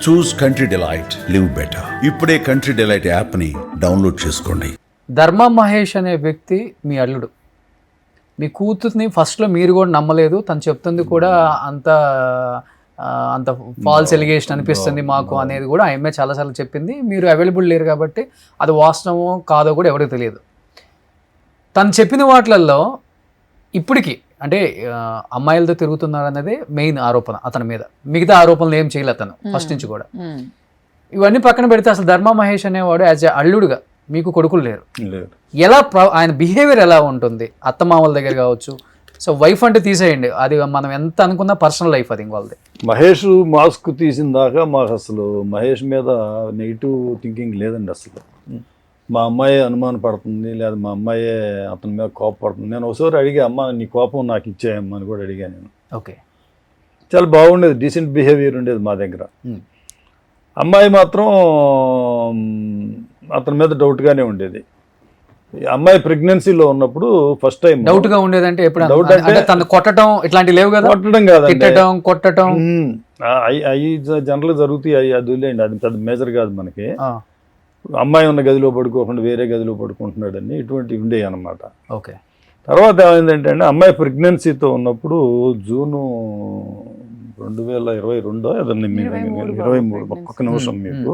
చూస్ country delight, live better. ఇప్పుడే country delight యాప్ని download చేసుకోండి. ధర్మ మహేష్ అనే వ్యక్తి మీ అల్లుడు. మీ కూతుర్ని ఫస్ట్లో మీరు కూడా నమ్మలేదు, తను చెప్తుంది కూడా అంత అంత ఫాల్స్ ఎలిగేషన్ అనిపిస్తుంది మాకు అనేది కూడా ఆమె చాలాసార్లు చెప్పింది. మీరు అవైలబుల్ లేరు కాబట్టి అది వాస్తవమో కాదో కూడా ఎవరికి తెలియదు. తను చెప్పిన వాటిలలో ఇప్పటికీ అంటే అమ్మాయిలతో తిరుగుతున్నారు అనేది మెయిన్ ఆరోపణ అతని మీద. మిగతా ఆరోపణలు ఏం చేయలేదు అతను ఫస్ట్ నుంచి కూడా. ఇవన్నీ పక్కన పెడితే అసలు ధర్మ మహేష్ అనేవాడు యాజ్ ఎ అల్లుడుగా, మీకు కొడుకులు లేరు, ఎలా ఆయన బిహేవియర్ ఎలా ఉంటుంది అత్తమామల దగ్గర కావచ్చు? సో వైఫ్ అంటే తీసేయండి, అది మనం ఎంత అనుకున్నా పర్సనల్ లైఫ్ అది వాళ్ళది. మహేష్ మాస్క్ తీసిన దాకా మాకు అసలు మహేష్ మీద నెగిటివ్ థింకింగ్ లేదండి. అసలు మా అమ్మాయి అనుమానం పడుతుంది, లేదా మా అమ్మాయి అతని మీద కోపపడుతుంది. నేను ఒకసారి అడిగా, అమ్మ నీ కోపం నాకు ఇచ్చేయమ్మా అని కూడా అడిగాను నేను. ఓకే, చాలా బాగుండేది, డీసెంట్ బిహేవియర్ ఉండేది మా దగ్గర. అమ్మాయి మాత్రం అతని మీద డౌట్గానే ఉండేది. అమ్మాయి ప్రెగ్నెన్సీలో ఉన్నప్పుడు ఫస్ట్ టైం డౌట్ గా ఉండేది. అంటే ఎప్పుడు డౌట్ అంటే తను కొట్టడం ఇట్లాంటివి లేవు కదా? కొట్టడం కాదు, కొట్టడం అవి జనరల్ జరుగుతాయి, అవి అది వదిలేండి, అది పెద్ద మేజర్ కాదు మనకి. అమ్మాయి ఉన్న గదిలో పడుకోకుండా వేరే గదిలో పడుకుంటున్నాడని ఇటువంటివి ఉండేవి అనమాట. ఓకే, తర్వాత ఏమైందంటే అండి, అమ్మాయి ప్రెగ్నెన్సీతో ఉన్నప్పుడు జూను 2022 ఏదన్నా 23 ఒక్కొక్క నిమిషం మీకు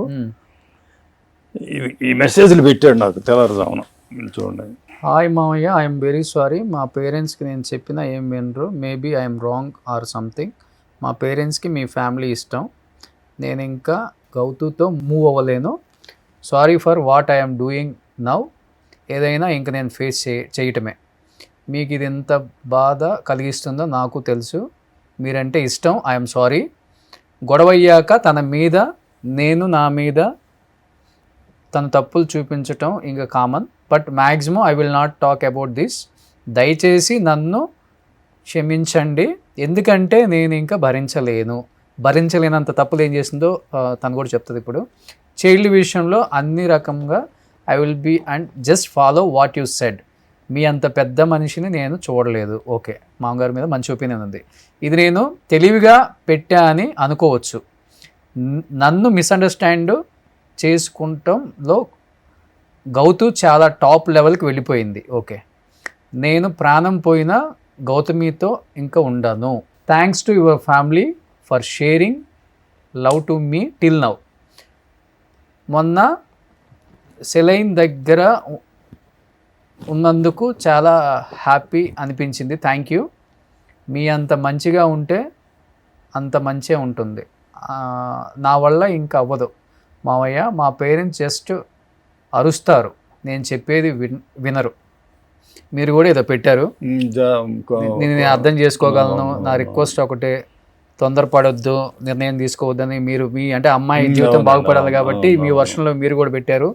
ఈ మెసేజ్లు పెట్టాడు నాకు తెల్లారుజామున. చూడండి. హాయ్ మామయ్య, ఐఎమ్ వెరీ సారీ. మా పేరెంట్స్కి నేను చెప్పినా ఏం వినరు. Maybe I'm wrong or something. మా పేరెంట్స్కి మీ ఫ్యామిలీ ఇష్టం. నేను ఇంకా గౌతుతో మూవ్ అవ్వలేను. Sorry for what I'm doing now. ఏదైనా ఇంక నేను ఫేస్ చేయటమే. మీకు ఇది ఎంత బాధ కలిగిస్తుందో నాకు తెలుసు. మీరంటే ఇష్టం. I'm sorry. గొడవయ్యాక తన మీద నా మీద తన తప్పులు చూపించటం ఇంకా common. But maximum I will not talk about this. దయచేసి నన్ను క్షమించండి, ఎందుకంటే నేను ఇంకా భరించలేనంత తప్పులు ఏం చేసిందో తను కూడా చెప్తుంది. ఇప్పుడు చైల్డ్ విషయంలో అన్ని రకంగా I will be and just follow what you said. మీ అంత పెద్ద మనిషిని నేను చూడలేదు. ఓకే, మామగారి మీద మంచి ఒపీనియన్ ఉంది. ఇది నేను తెలివిగా పెట్టా అని అనుకోవచ్చు. నన్ను మిస్అండర్స్టాండ్ చేసుకుంటంలో గౌతు చాలా టాప్ లెవెల్కి వెళ్ళిపోయింది. ఓకే, నేను ప్రాణం పోయిన గౌతమితో ఇంకా ఉండను. Thanks to your family for sharing love to me till now. మొన్న సెలైన్ దగ్గర ఉన్నందుకు చాలా హ్యాపీ అనిపించింది. Thank you. మీ అంత మంచిగా ఉంటే అంత మంచిగా ఉంటుంది. నా వల్ల ఇంకా అవ్వదు మావయ్య. మా పేరెంట్స్ జస్ట్ అరుస్తారు, నేను చెప్పేది వినరు. మీరు కూడా ఏదో పెట్టారు, నేను అర్థం చేసుకోగలను. నా రిక్వెస్ట్ ఒకటే, తొందరపడొద్దు, నిర్ణయం తీసుకోవద్దని. మీరు మీ అంటే అమ్మాయి జీవితం బాగుపడాలి కాబట్టి మీ వర్షంలో మీరు కూడా పెట్టారు,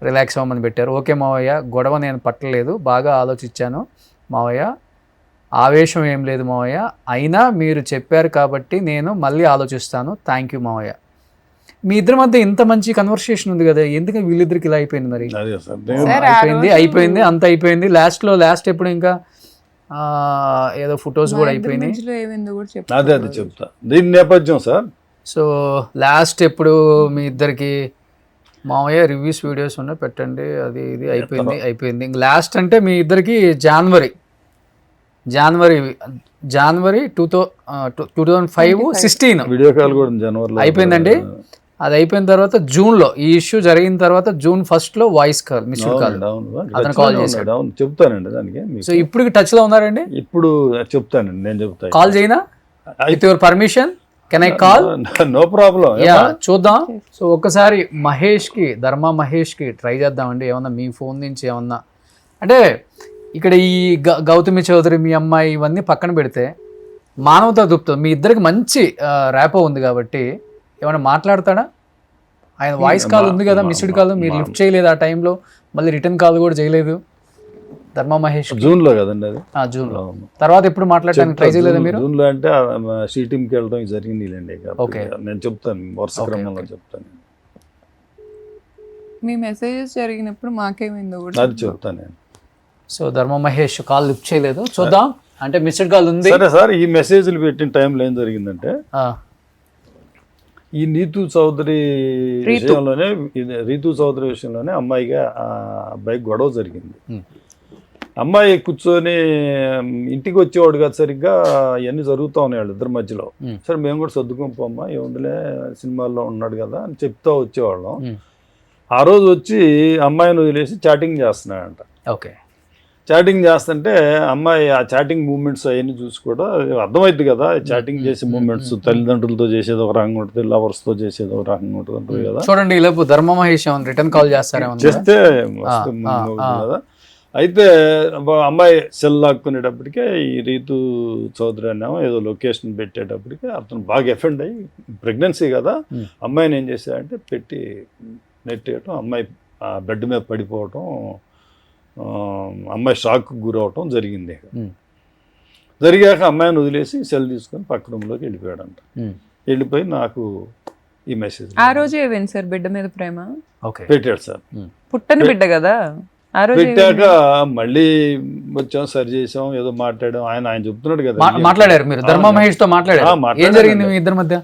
రిలాక్స్ అవ్వమని పెట్టారు. ఓకే మావయ్య, గొడవ నేను పట్టలేదు, బాగా ఆలోచించాను మావయ్య. ఆవేశం ఏం లేదు మావయ్య, అయినా మీరు చెప్పారు కాబట్టి నేను మళ్ళీ ఆలోచిస్తాను. థ్యాంక్ యూ మావయ్య. మీ ఇద్దరి మధ్య ఇంత మంచి కన్వర్సేషన్ ఉంది కదా, ఎందుకంటే వీళ్ళిద్దరికి ఇలా అయిపోయింది? మరి అయిపోయింది అంత అయిపోయింది. లాస్ట్ ఎప్పుడు ఇంకా ఏదో ఫొటోస్ కూడా అయిపోయినాయి. అదే చెప్తా దీని నేపథ్యం సార్. సో లాస్ట్ ఎప్పుడు మీ ఇద్దరికి మామయ్య రివ్యూస్ వీడియోస్ ఉన్నాయి పెట్టండి, అది ఇది అయిపోయింది. ఇంక లాస్ట్ అంటే మీ ఇద్దరికి జనవరి 2005 వీడియో కాల్ కూడా జనవరిలో అయిపోయిందండి. అది అయిపోయిన తర్వాత జూన్లో, ఈ ఇష్యూ జరిగిన తర్వాత June 1 voice call, missed call అతను కాల్ చేశాడు. చెప్తానండి దానికి. సో ఇప్పుడు టచ్ లో ఉన్నారండి? ఇప్పుడు చెప్తానండి, నేను చెప్తాను. కాల్ చేయనా? With your permission can I call? No problem. Ya, చూద్దాం. సో ఒక్కసారి ధర్మ మహేష్కి ట్రై చేద్దామండి. ఏమన్నా మీ ఫోన్ నుంచి ఏమన్నా అంటే ఇక్కడ ఈ గౌతమి చౌదరి మీ అమ్మాయి ఇవన్నీ పక్కన పెడితే మానవతా దృక్పథం మీ ఇద్దరికి మంచి ర్యాపో ఉంది కాబట్టి ఏమైనా మాట్లాడతాడా? ఆయన వాయిస్ కాల్ ఉంది కదా, మిస్డ్ కాల్, మీరు లిఫ్ట్ చేయలేదు ఆ టైంలో, మళ్ళీ రిటర్న్ కాల్ కూడా చేయలేదు ధర్మ మహేష్. జూన్లో కదండి అది, జూన్లో. తర్వాత ఎప్పుడు మాట్లాడడానికి ట్రై చేయలేదు మీరు? జూన్లో అంటే సి టీమ్కి వెళ్ళడం జరిగింది. ఓకే, నేను చెప్తాను, వరుస క్రమంలో చెప్తాను. మీ మెసేజెస్ జరిగినప్పుడు మాకేమైందో కూడా అది చెప్తాను నేను. సో ధర్మ మహేష్ కాల్ లిఫ్ట్ చేయలేదు, చూద్దాం. అంటే మిస్డ్ కాల్ ఉంది. సరే సార్, ఈ మెసేజ్లు పెట్టిన టైంలో ఏం జరిగిందంటే ఈ రీతు చౌదరి విషయంలోనే అమ్మాయిగా ఆ అబ్బాయికి గొడవ జరిగింది. అమ్మాయి కూర్చొని ఇంటికి వచ్చేవాడు కాదు సరిగ్గా, ఇవన్నీ జరుగుతూ ఉన్నాయి వాళ్ళ ఇద్దరి మధ్యలో. సరే మేము కూడా సర్దుకోమ్మా, ఏముందిలే సినిమాల్లో ఉన్నాడు కదా అని చెప్తా వచ్చేవాళ్ళం. ఆ రోజు వచ్చి అమ్మాయిని వదిలేసి చాటింగ్ చేస్తున్నాడంట. ఓకే, చాటింగ్ చేస్తుంటే అమ్మాయి ఆ చాటింగ్ మూమెంట్స్ అవన్నీ చూసి కూడా అర్థమైంది కదా, చాటింగ్ చేసే మూమెంట్స్ తల్లిదండ్రులతో చేసేది ఒక రకంగా ఉంటుంది, లవర్స్తో చేసేది ఒక రకంగా ఉంటుంది కదా. చూడండి ఇలా ధర్మ మహేష్ రిటర్న్ కాల్ చేస్తారేమో చేస్తే కదా. అయితే అమ్మాయి సెల్ లాక్కునేటప్పటికే ఈ రీతు చౌదరి అనేమో ఏదో లొకేషన్ పెట్టేటప్పటికే అతను బాగా ఎఫెండ్ అయ్యి, ప్రెగ్నెన్సీ కదా, అమ్మాయిని ఏం చేశాడంటే పెట్టి నెట్టేయటం, అమ్మాయి ఆ బెడ్ మీద పడిపోవటం, అమ్మాయి షాక్కి గురవటం జరిగింది. జరిగాక అమ్మాయిని వదిలేసి సెల్ తీసుకొని పక్క రూమ్లోకి వెళ్ళిపోయాడంట. వెళ్ళిపోయి నాకు ఈ మెసేజ్ ఆ రోజు ఏమైంది సార్ బిడ్డ మీద ప్రేమ పెట్టాడు సార్. పుట్టని బిడ్డ కదా, ఆ రోజు పెట్టాక మళ్ళీ వచ్చాం, సరి చేసాం, ఏదో మాట్లాడాం. ఆయన చెప్తున్నాడు కదా, మాట్లాడారు మీరు ధర్మ మహేష్ తో మాట్లాడారు, ఏం జరిగింది మీ ఇద్దరి మధ్య?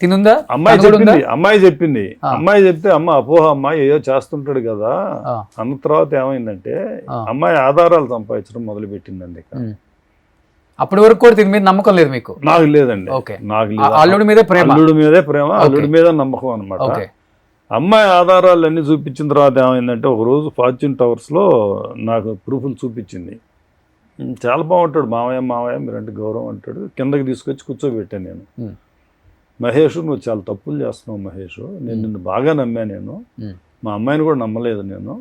తినుందా? అమ్మాయి చెప్పింది. అమ్మాయి చెప్తే అమ్మ అపోహ, అమ్మాయి ఏదో చేస్తుంటాడు కదా అన్న తర్వాత ఏమైందంటే అమ్మాయి ఆధారాలు సంపాదించడం మొదలు పెట్టిందండి. అప్పటి వరకు కూడా దీని మీద నమ్మకం లేదు మీకు? నాకు లేదండి, నాకు లేదు. అల్లుడి మీదే ప్రేమ, అల్లుడి మీద నమ్మకం అనమాట. అమ్మాయి ఆధారాలు అన్ని చూపించిన తర్వాత ఏమైందంటే ఒకరోజు ఫార్చ్యూన్ టవర్స్లో నాకు ప్రూఫ్లు చూపించింది. చాలా బాగుంటాడు మావయ్య మీరంటే గౌరవం అంటాడు. కిందకి తీసుకొచ్చి కూర్చోబెట్టాను నేను. మహేష్ నువ్వు చాలా తప్పులు చేస్తున్నావు మహేష్, నేను నిన్ను బాగా నమ్మా, నేను మా అమ్మాయిని కూడా నమ్మలేదు నేను,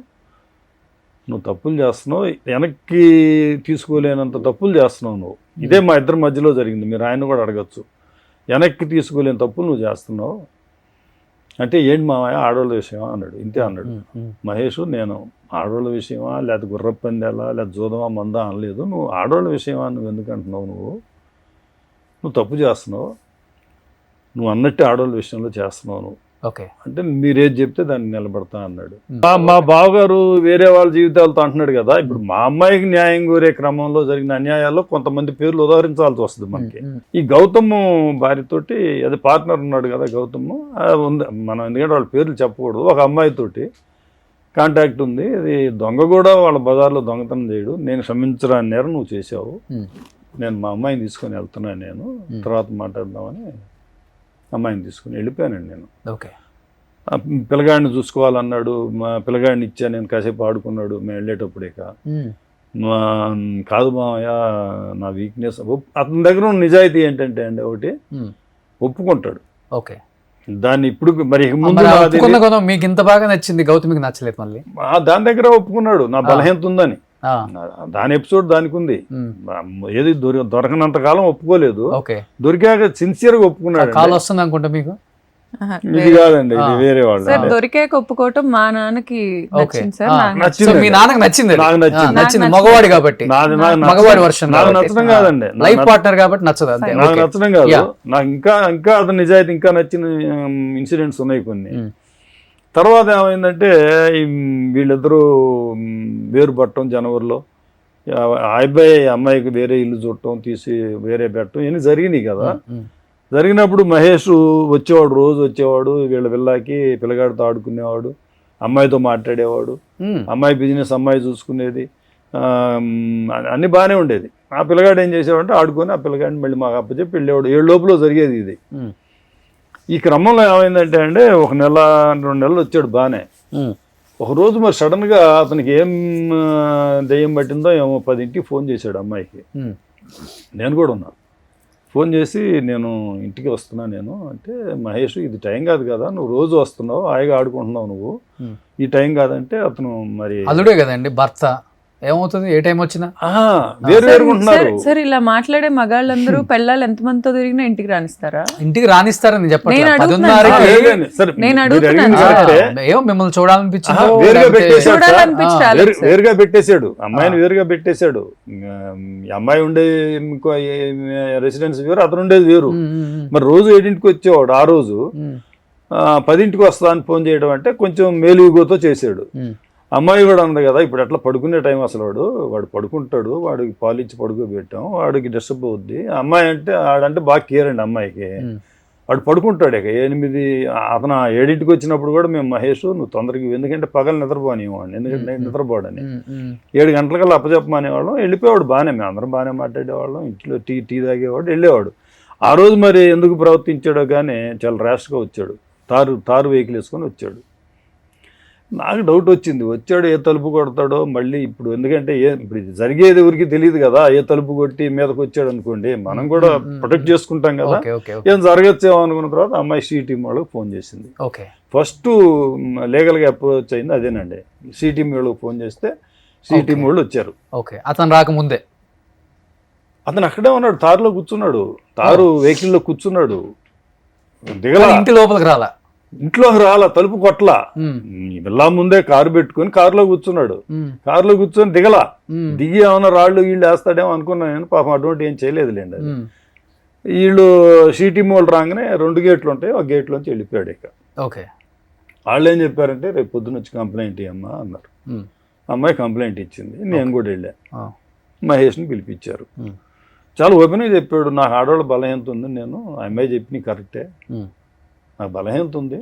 నువ్వు తప్పులు చేస్తున్నావు, వెనక్కి తీసుకోలేనంత తప్పులు చేస్తున్నావు నువ్వు. ఇదే మా ఇద్దరి మధ్యలో జరిగింది, మీరు ఆయన కూడా అడగచ్చు. వెనక్కి తీసుకోలేని తప్పులు నువ్వు చేస్తున్నావు అంటే ఏంటి మావయ్య ఆడవాళ్ళ విషయమా అన్నాడు. ఇంతే అన్నాడు మహేష్. నేను ఆడవాళ్ళ విషయమా లేకపోతే గుర్రపు పందేలా లేకపోతే జూదమా మందా అనలేదు, నువ్వు ఆడవాళ్ళ విషయమా, నువ్వు ఎందుకు అంటున్నావు, నువ్వు తప్పు చేస్తున్నావు, నువ్వు అన్నట్టు ఆడవాళ్ళ విషయంలో చేస్తున్నావు నువ్వు. ఓకే అంటే మీరేది చెప్తే దాన్ని నిలబడతా అన్నాడు. మా బావగారు వేరే వాళ్ళ జీవితాలతో అంటున్నాడు కదా, ఇప్పుడు మా అమ్మాయికి న్యాయం కోరే క్రమంలో జరిగిన అన్యాయాల్లో కొంతమంది పేర్లు ఉదాహరించాల్సి వస్తుంది మనకి. ఈ గౌతమ్ భార్యతోటి అది పార్ట్నర్ ఉన్నాడు కదా గౌతమ్, ఉంది మనం, ఎందుకంటే వాళ్ళ పేర్లు చెప్పకూడదు. ఒక అమ్మాయితోటి కాంటాక్ట్ ఉంది, అది దొంగ కూడా వాళ్ళ బజార్లో దొంగతనం చేయడు. నేను క్షమించరాని నేరం నువ్వు చేసావు, నేను మా అమ్మాయిని తీసుకొని వెళ్తున్నాను, నేను తర్వాత మాట్లాడదామని అమ్మాయిని తీసుకుని వెళ్ళిపోయానండి నేను. ఓకే, పిల్లగాడిని చూసుకోవాలన్నాడు, మా పిల్లగాడిని ఇచ్చా, నేను కాసేపు ఆడుకున్నాడు మేము వెళ్ళేటప్పుడే. కాదు మామయ్య నా వీక్నెస్. అతని దగ్గర ఉన్న నిజాయితీ ఏంటంటే అండి ఒకటి ఒప్పుకుంటాడు. ఓకే, దాన్ని ఇప్పుడు మరి మీకు ఇంత బాగా నచ్చింది గౌతమికి నచ్చలేదు మళ్ళీ? దాని దగ్గర ఒప్పుకున్నాడు నా బలహీనత ఉందని. దాని ఎపిసోడ్ దానికి ఉంది, ఏది దొరకనంత కాలం ఒప్పుకోలేదు, దొరికాక సిన్సియర్ గా ఒప్పుకున్నాడు. కాల్ వస్తుంది అనుకుంటా మీకు? ఇది కాదండి, ఇది వేరే వాళ్ళు. దొరికాక ఒప్పుకోవటం మా నాన్నకి నచ్చింది సార్. మీ నాన్నకి నచ్చింది? నాకు నచ్చింది, మగవాడి కాబట్టి, మగవాడి వర్షన్. నాకు నచ్చడం కాదండి, లైఫ్ పార్ట్నర్ కాబట్టి నచ్చదు అంతే. నాకు నచ్చడం కాదు, నాకు ఇంకా అతని నిజాయితీ ఇంకా నచ్చిన ఇన్సిడెంట్స్ ఉన్నాయి కొన్ని. తర్వాత ఏమైందంటే వీళ్ళిద్దరూ వేరు పట్టడం జనవరిలో, అమ్మాయికి వేరే ఇల్లు చూడటం, తీసి వేరే పెట్టడం, ఇవన్నీ జరిగినాయి కదా. జరిగినప్పుడు మహేష్ వచ్చేవాడు, రోజు వచ్చేవాడు వీళ్ళ విల్లాకి, పిల్లగాడితో ఆడుకునేవాడు, అమ్మాయితో మాట్లాడేవాడు, అమ్మాయి బిజినెస్ అమ్మాయి చూసుకునేది, అన్నీ బాగానే ఉండేది. ఆ పిల్లగాడు ఏం చేసేవాడంటే ఆడుకొని ఆ పిల్లగాడిని మళ్ళీ మాకు అప్పచెప్పి వెళ్ళేవాడు. 7 లోపల జరిగేది ఇది. ఈ క్రమంలో ఏమైందంటే అండి, 1 నెల 2 నెలలు వచ్చాడు బాగానే. ఒకరోజు మరి సడన్గా అతనికి ఏం దెయ్యం పట్టిందో ఏమో 10ంటికి ఫోన్ చేశాడు అమ్మాయికి. నేను కూడా ఉన్నా. ఫోన్ చేసి నేను ఇంటికి వస్తున్నా నేను అంటే, మహేష్ ఇది టైం కాదు కదా, నువ్వు రోజు వస్తున్నావు హాయిగా ఆడుకుంటున్నావు, నువ్వు ఈ టైం కాదంటే అతను మరి అల్లుడే కదండి భర్త, ఏమవుతుంది ఏ టైం వచ్చినా సార్ ఇలా మాట్లాడే మగాళ్ళందరూ పెళ్ళాలు ఎంతమందితో తిరిగినా ఇంటికి రానిస్తారా? ఇంటికి రానిస్తారని చెప్పండి. నేను ఏమో మిమ్మల్ని చూడాలనిపించింది, వేరుగా పెట్టేశాడు అమ్మాయిని, వేరుగా పెట్టేశాడు. అమ్మాయి ఉండే రెసిడెన్స్ వేరు, అతను ఉండేది వేరు. మరి రోజు 7ంటికి వచ్చేవాడు, ఆ రోజు 10ంటికి వస్తా అని ఫోన్ చేయడం అంటే కొంచెం మేలుగుతో చేశాడు. అమ్మాయి కూడా ఉంది కదా, ఇప్పుడు ఎట్లా పడుకునే టైం అసలు వాడు పడుకుంటాడు, వాడికి పాలిచ్చి పడుకోబెట్టాం, వాడికి డిస్టర్బ్ అవుద్ది. అమ్మాయి అంటే ఆడంటే బాగా కేర్ అండి అమ్మాయికి. వాడు పడుకుంటాడు ఇక 8 అతను 7ంటికి వచ్చినప్పుడు కూడా మేము మహేష్ నువ్వు తొందరగా ఎందుకంటే పగలు నిద్రపోనివ్వండి ఎందుకంటే నేను నిద్రపోడని 7 గంటలకల్లా అప్పచెప్పమనేవాళ్ళం వెళ్ళిపోయాడు బాగానే మేము అందరం బాగానే మాట్లాడేవాళ్ళం ఇంట్లో టీ తాగేవాడు వెళ్ళేవాడు. ఆ రోజు మరి ఎందుకు ప్రవర్తించాడో కానీ చాలా ర్యాష్గా వచ్చాడు. తారు వెహికల్ వేసుకొని వచ్చాడు. నాకు డౌట్ వచ్చింది, వచ్చాడు ఏ తలుపు కొడతాడో మళ్ళీ ఇప్పుడు, ఎందుకంటే ఇప్పుడు జరిగేది ఎవరికి తెలియదు కదా, ఏ తలుపు కొట్టి మీదకి వచ్చాడు అనుకోండి మనం కూడా ప్రొటెక్ట్ చేసుకుంటాం కదా, ఏం జరగచ్చేమో అనుకున్న తర్వాత అమ్మాయి సి టీం వాళ్ళకి ఫోన్ చేసింది. ఫస్ట్ లీగల్గా అప్రోచ్ అయింది అదేనండి. సి టీం వాళ్ళకి ఫోన్ చేస్తే సి టీం వాళ్ళు వచ్చారు. అతను రాకముందే అతను అక్కడే ఉన్నాడు, తారులో కూర్చున్నాడు, వెహికల్లో కూర్చున్నాడు, దిగల, ఇంటి లోపలికి రాలా, ఇంట్లోకి రాలా, తలుపు కొట్టలా, ఇలా ముందే కారు పెట్టుకుని కారులో కూర్చున్నాడు. కారులో కూర్చొని దిగి ఏమైనా రాళ్ళు వీళ్ళు వేస్తాడేమో అనుకున్నాను నేను. పాపం అటువంటి ఏం చేయలేదులేండి. అది వీళ్ళు సిటీ మోళ్ళు రాగానే 2 గేట్లు ఉంటాయి, ఒక గేట్లోంచి వెళ్ళిపోయాడు. ఇక వాళ్ళు ఏం చెప్పారంటే రేపు పొద్దున వచ్చి కంప్లైంట్ ఇవ్వమ్మా అన్నారు. అమ్మాయి కంప్లైంట్ ఇచ్చింది, నేను కూడా వెళ్ళా. మహేష్ని పిలిపించారు. చాలా ఓపెన్గా చెప్పాడు, నాకు ఆడవాళ్ళ బలహీనత ఉంది, నేను అమ్మాయి చెప్పి కరెక్టే, నాకు బలహీనత ఉంది,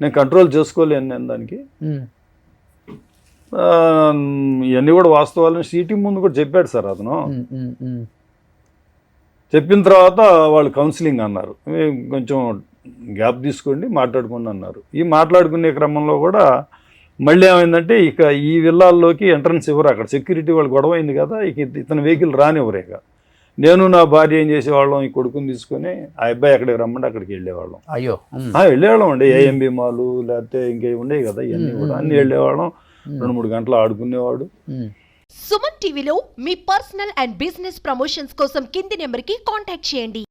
నేను కంట్రోల్ చేసుకోలేను నేను దానికి, ఇవన్నీ కూడా వాస్తవాలని సిటీ ముందు కూడా చెప్పాడు సార్ అతను. చెప్పిన తర్వాత వాళ్ళు కౌన్సిలింగ్ అన్నారు, కొంచెం గ్యాప్ తీసుకోండి మాట్లాడుకోండి అన్నారు. ఈ మాట్లాడుకునే క్రమంలో కూడా మళ్ళీ ఏమైందంటే ఇక ఈ విల్లాల్లోకి ఎంట్రన్స్ ఇవ్వరు, అక్కడ సెక్యూరిటీ వాళ్ళు గొడవ అయింది కదా, ఇక ఇతని వెహికల్ రానివ్వరు. ఇక నేను నా భార్య ఏం చేసేవాళ్ళం, ఈ కొడుకుని తీసుకొని ఆ అబ్బాయి ఎక్కడికి రమ్మంటే అక్కడికి వెళ్ళేవాళ్ళం. వెళ్ళేవాళ్ళం అండి, ఏఎంబి మాలు లేకపోతే ఇంకేమి ఉండేవి కదా, ఇవన్నీ కూడా అన్ని వెళ్ళేవాళ్ళం. 2-3 గంటలు ఆడుకునేవాడు. సుమన్ టీవీలో మీ పర్సనల్ అండ్ బిజినెస్ ప్రమోషన్స్ కోసం కింది నెంబర్కి కాంటాక్ట్ చేయండి.